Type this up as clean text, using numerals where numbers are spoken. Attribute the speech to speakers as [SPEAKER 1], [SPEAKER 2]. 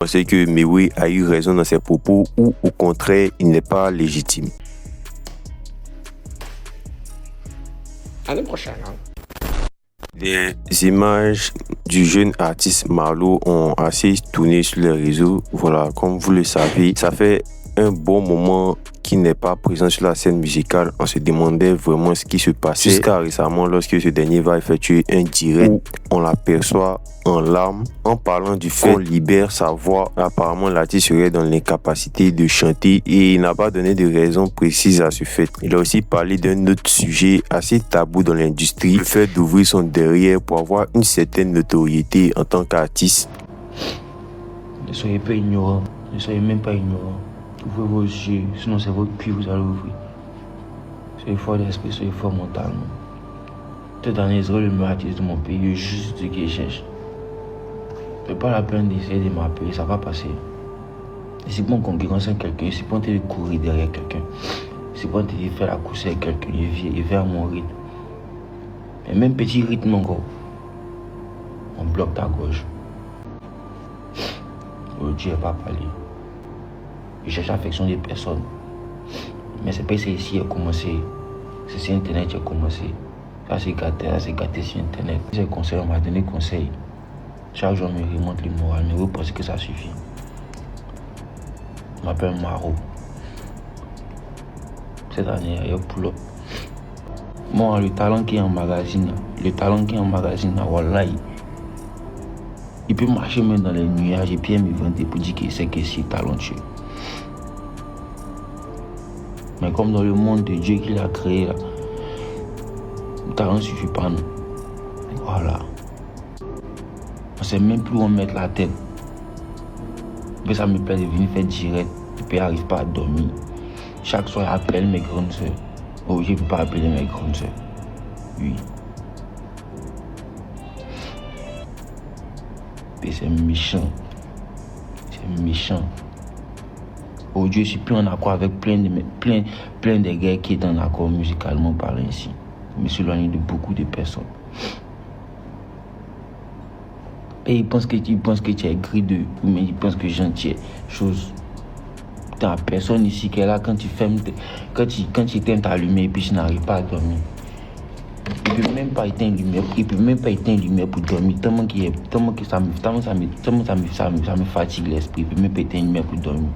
[SPEAKER 1] pensez que Mewe a eu raison dans ses propos ou au contraire, il n'est pas légitime?
[SPEAKER 2] L'année prochaine, hein?
[SPEAKER 1] Des images du jeune artiste Marlo ont assez tourné sur les réseaux. Voilà, comme vous le savez, ça fait un bon moment qu'il n'est pas présent sur la scène musicale. On se demandait vraiment ce qui se passait jusqu'à récemment lorsque ce dernier va effectuer un direct où on l'aperçoit en larmes en parlant du fait qu'on libère sa voix. Apparemment, l'artiste serait dans l'incapacité de chanter et il n'a pas donné de raison précise à ce fait. Il a aussi parlé d'un autre sujet assez tabou dans l'industrie, le fait d'ouvrir son derrière pour avoir une certaine notoriété en tant qu'artiste.
[SPEAKER 3] Ne soyez pas ignorants, ne soyez même pas ignorants. Ouvrez vos yeux, sinon c'est votre cul vous allez ouvrir. Soyez fort d'esprit, soyez fort mentalement. Cette année, je le meilleur artiste de mon pays, juste ce qu'il cherche. C'est pas la peine d'essayer de m'appeler, ça va passer. Et c'est bon qu'on concurrence quelqu'un, c'est pas de courir derrière quelqu'un. C'est pas de faire la course avec quelqu'un, il vient à mon rythme. Mais même petit rythme encore, on bloque ta gauche. Dieu n'est pas parlé. Je cherche l'affection des personnes. Mais c'est pas ici qui a commencé. C'est sur Internet qui a commencé. Ça c'est gâté sur Internet. Ces conseils, on m'a donné conseil. Chaque jour, on me remonte le moral, mais vous pensez que ça suffit. Je m'appelle Maro. Cette année, il y a pull-up. Moi, le talent qui est en magazine, voilà, il peut marcher même dans les nuages et puis me vanter pour dire qu'il sait que c'est talentueux. Mais comme dans le monde de Dieu qu'il a créé, là, le talent ne suffit pas, non. Voilà. On ne sait même plus où on met la tête. Mais ça me plaît de venir faire direct. Et puis, j'arrive pas à dormir. Chaque soir, j'appelle mes grandes soeurs. Oh, je ne peux pas appeler mes grandes soeurs. Oui. Et c'est méchant. C'est méchant. Aujourd'hui, je suis plus en accord avec plein de gars qui sont en accord musicalement parlant ici. Je me suis éloigné de beaucoup de personnes. Et ils pensent que tu es gris d'eux, mais ils pensent que gentil chose. T'as personne ici qui est là quand tu fermes, quand tu éteins ta lumière et puis tu n'arrives pas à dormir. Il ne peut même pas éteindre lumière pour dormir, tellement que ça me fatigue l'esprit, il ne peut même pas éteindre lumière pour dormir.